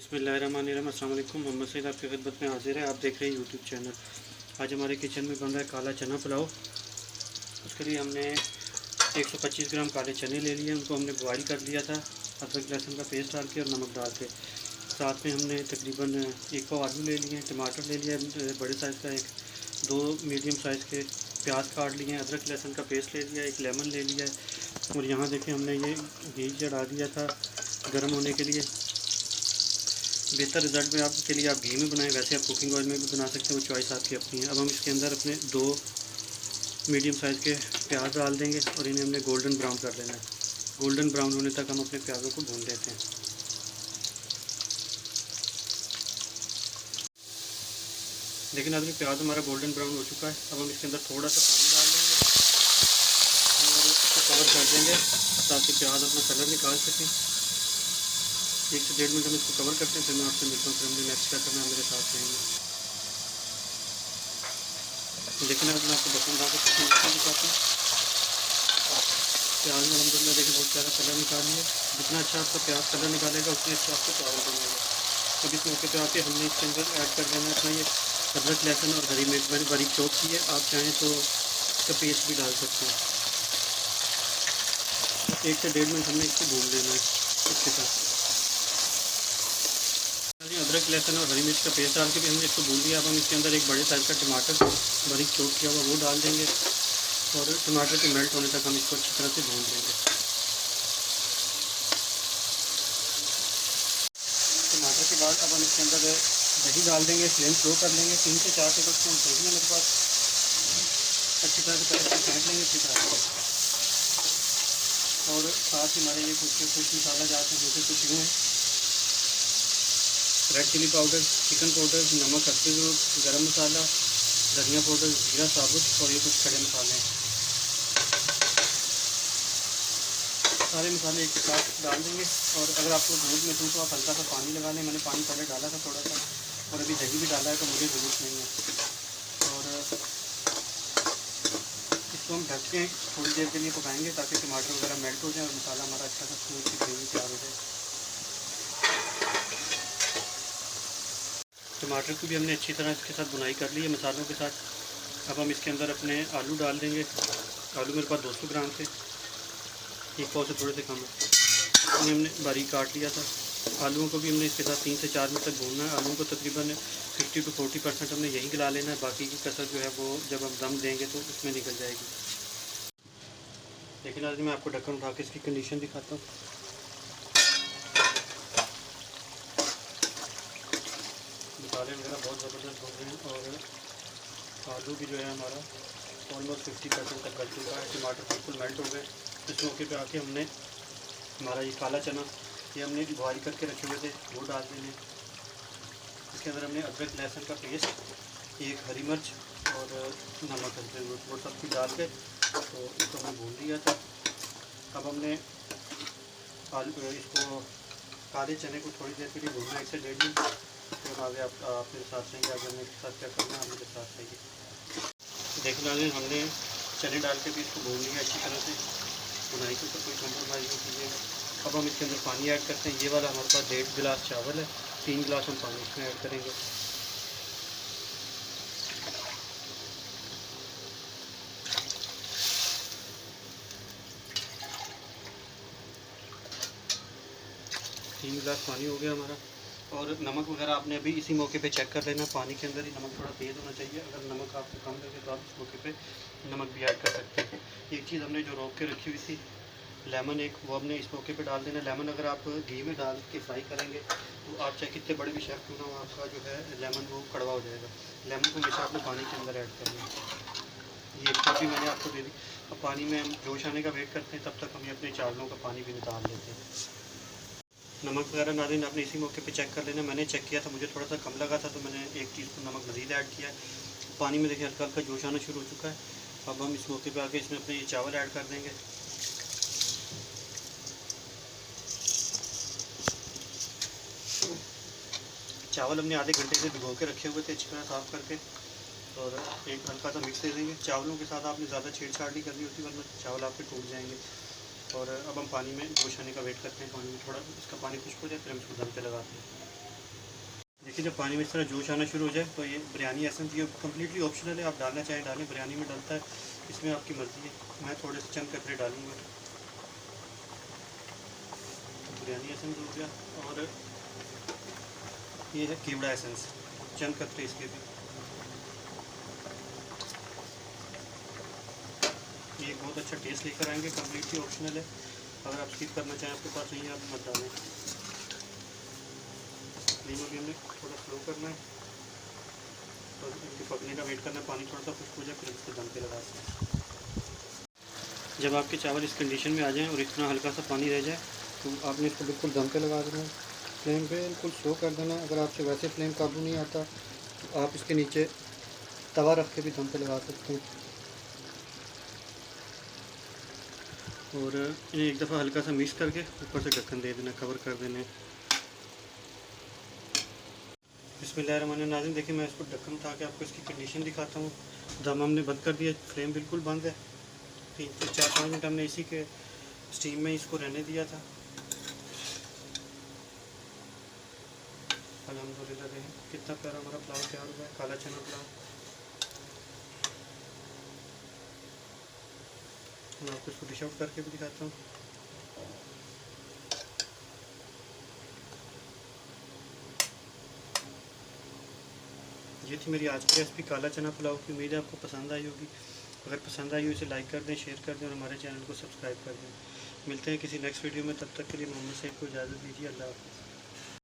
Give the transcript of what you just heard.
बिस्मिल्लाहिर्रहमानिर्रहीम। अस्सलाम वालेकुम। मोहम्मद सईद आपकी खिदमत में हाजिर है। आप देख रहे हैं यूट्यूब चैनल। आज हमारे किचन में बन रहा है काला चना पुलाव। उसके लिए हमने 125 ग्राम काले चने ले लिए। उनको हमने बॉईल कर लिया था अदरक लहसुन का पेस्ट डाल के और नमक डाल के। साथ में हमने तकरीबन 1 पाव आलू ले लिए, टमाटर ले लिया बड़े साइज़ का, एक 2 मीडियम साइज़ के प्याज काट लिए, अदरक लहसुन का पेस्ट ले लिया, एक लेमन ले लिया है। और यहाँ देखें हमने ये घी चढ़ा दिया था गर्म होने के लिए। बेहतर रिज़ल्ट में आपके लिए आप घी में बनाएं, वैसे आप कुकिंग ऑयल में भी बना सकते हैं, वो चॉइस आपकी अपनी है। अब हम इसके अंदर अपने 2 मीडियम साइज़ के प्याज डाल देंगे और इन्हें हमने गोल्डन ब्राउन कर लेना है। गोल्डन ब्राउन होने तक हम अपने प्याज़ों को भून लेते हैं। लेकिन अभी प्याज हमारा गोल्डन ब्राउन हो चुका है। अब हम इसके अंदर थोड़ा सा पानी डाल देंगे और इसको कवर कर देंगे ताकि प्याज अपना कलर निकाल सकें। 1 से 1.5 मिनट हम इसको कवर करते हैं, फिर मैं आपसे मिलता हूँ, फिर हमने नेक्स्ट क्या करना है, मेरे साथ रहेंगे। लेकिन अगर मैं आपको बर्तन डाल के दिखाता हूँ, प्याज में अलहमदुलिल्लाह देखिए बहुत प्यारा कलर निकाल लिया। जितना अच्छा आपका प्याज कलर निकालेगा उतनी अच्छा आपको चावल बनेगा। अब इस मौके पे आके हमने इसके अंदर ऐड कर देना अपना ये अदरक लहसुन और हरी मिर्च मैंने बारीक चॉप की है। आप चाहें तो इसका पेस्ट भी डाल सकते हैं। 1 से 1.5 मिनट हमने इसको भून लेना है इसके साथ। अदरक लहसुन और हरी मिर्च का पेस्ट डाल के भी हमने इसको भून लिया। अब हम इसके अंदर एक बड़े साइज़ का टमाटर बारीक चॉप किया हुआ वो डाल देंगे और टमाटर के मेल्ट होने तक हम इसको अच्छी तरह से भून देंगे। टमाटर के बाद अब हम इसके अंदर दही डाल देंगे, फ्लेम स्लो कर लेंगे। 3 से 4 टेबल स्पून दही है मेरे पास। अच्छी तरह से पहले फेंट लेंगे अच्छी तरह से। और साथ ही हमारे ये कुछ मसाला जाते हैं, जैसे कुछ यूँ हैं red chilli powder, chicken powder, नमक, हल्दी ज़रूर, गरम मसाला, धनिया पाउडर, जीरा साबुत और ये कुछ खड़े मसाले हैं। सारे मसाले एक साथ डाल देंगे और अगर आपको ज़रूरत महसूस हो आप हल्का सा पानी लगा लें। मैंने पानी पहले डाला था थोड़ा सा और अभी दही भी डाला है तो मुझे ज़रूरत नहीं है। और इसको हम ढक के थोड़ी देर के लिए पकाएंगे ताकि टमाटर वगैरह मेल्ट हो जाए और मसाला हमारा अच्छा सा स्मूथ सी ग्रेवी तैयार हो जाए। टमाटर को भी हमने अच्छी तरह इसके साथ बुनाई कर ली है मसालों के साथ। अब हम इसके अंदर अपने आलू डाल देंगे। आलू मेरे पास 200 ग्राम थे, 1 पाव से थोड़े से कम है। इन्हें हमने बारीक काट लिया था। आलूओं को भी हमने इसके साथ 3 से 4 मिनट तक भूनना है। आलूओं को तकरीबन 50 to 40% हमने यही गला लेना है। बाकी की कसर जो है वो जब हम दम देंगे तो उसमें निकल जाएगी। लेकिन आज मैं आपको ढक्कन उठा के इसकी कंडीशन दिखाता हूँ। मसाले वगैरह बहुत ज़बरदस्त हो गए हैं और आलू भी जो है हमारा ऑलमोस्ट 50% तक गल चुका है। टमाटर बिल्कुल मेल्ट हो गए। इस मौके पे आके हमने हमारा ये काला चना ये हमने बॉयल करके रखे हुए थे वो डाल देंगे। इसके अंदर हमने अदरक लहसुन का पेस्ट, एक हरी मिर्च और नमक वो सब कुछ डाल के तो इसको हमने भून लिया था। अब हमने इसको काले चने को थोड़ी देर के लिए भूनना 1 से 1.5 मिनट। फिर आगे आप मेरे साथ रहेंगे, आगे मेरे साथ क्या करना है आप मेरे साथ रहेंगे। देखना है हमने चने डाल के भी इसको भून लिया अच्छी तरह से। बुनाई के ऊपर कोई कम्प्रोमाइज़ नहीं कीजिएगा। अब हम इसके अंदर पानी ऐड करते हैं। ये वाला हमारे पास 1.5 गिलास चावल है, 3 गिलास हम पानी इसमें ऐड करेंगे। तीन गिलास पानी हो गया हमारा। और नमक वगैरह आपने अभी इसी मौके पे चेक कर लेना। पानी के अंदर ही नमक थोड़ा तेज़ होना चाहिए। अगर नमक आपको कम लगे तो आप इस मौके पे नमक भी ऐड कर सकते हैं। एक चीज़ हमने जो रोक के रखी हुई थी लेमन, एक वो हमने इस मौके पे डाल देना। लेमन अगर आप घी में डाल के फ्राई करेंगे तो आप चाहे कितने बड़े भी शेफ़ क्यों ना हो, आपका जो है लेमन वो कड़वा हो जाएगा। लेमन को हमेशा आपने पानी के अंदर ऐड करना है। ये कॉफ़ी मैंने आपको दे दी। अब पानी में हम जोश आने का वेट करते हैं, तब तक हम अपने चावलों का पानी भी निकाल लेते हैं। नमक वगैरह नाज़रीन आपने इसी मौके पे चेक कर लेना। मैंने चेक किया था, मुझे थोड़ा सा कम लगा था तो मैंने 1 टीस्पून नमक मज़ीद ऐड किया। पानी में देखिए हल्का हल्का जोश आना शुरू हो चुका है। अब हम इस मौके पे आके इसमें अपने ये चावल ऐड कर देंगे। चावल हमने आधे घंटे से भिगो के रखे हुए थे अच्छी तरह साफ़ करके, और एक हल्का सा मिक्स दे देंगे। चावलों के साथ आपने ज़्यादा छेड़छाड़ नहीं करनी होती वरना चावल आपके टूट जाएंगे। और अब हम पानी में जोश आने का वेट करते हैं। पानी में थोड़ा इसका पानी खुश्क हो जाए फिर हम इसको दम पे लगाते हैं। देखिए जब पानी में इस तरह जोश आना शुरू हो जाए तो ये बिरयानी एसेंस, ये कम्प्लीटली ऑप्शनल है, आप डालना चाहें डालें, बिरयानी में डलता है, इसमें आपकी मर्ज़ी है। मैं थोड़े से चंद कतरे डालूँगा। बिरयानी एसेंस हो गया, और ये है कीवड़ा एसेंस, चंद कतरे इसके भी। ये बहुत अच्छा टेस्ट लेकर आएंगे, कम्प्लीटली ऑप्शनल है, अगर आप स्किप करना चाहें, आपके पास नहीं है, आप मत डालें। फ्लेम अभी हमने थोड़ा स्लो करना है और इनके पकने का वेट करना है, पानी थोड़ा सा खुश्क हो जाए फिर इसको दम पे लगा सकते हैं। जब आपके चावल इस कंडीशन में आ जाएं और इतना हल्का सा पानी रह जाए तो आपने इसको बिल्कुल दम पे लगा देना है। फ्लेम बिल्कुल स्लो कर देना है। अगर आपसे वैसे फ्लेम काबू नहीं आता तो आप इसके नीचे तवा रख के भी दम पे लगा सकते हैं, और इन्हें एक दफ़ा हल्का सा मिक्स करके ऊपर से ढक्कन दे देना, कवर कर देना। बिस्मिल्लाहिर्रहमानिर्रहीम। देखिए मैं इसको ढक्कन उठा के आपको इसकी कंडीशन दिखाता हूँ। दम हमने बंद कर दिया, फ्लेम बिल्कुल बंद है। 3 से 4-5 मिनट हमने इसी के स्टीम में इसको रहने दिया था। अल्हम्दुलिल्लाह देखें कितना प्यारा हमारा पुलाव तैयार हुआ है, काला चना पुलाव। मैं आपको इसको डिश आउट करके भी दिखाता हूँ। ये थी मेरी आज की रेसिपी काला चना पुलाव की। उम्मीद है आपको पसंद आई होगी। अगर पसंद आई हो इसे लाइक कर दें, शेयर कर दें और हमारे चैनल को सब्सक्राइब कर दें। मिलते हैं किसी नेक्स्ट वीडियो में, तब तक के लिए मोहम्मद सैयद को इजाज़त दीजिए। अल्लाह हाफ़िज़।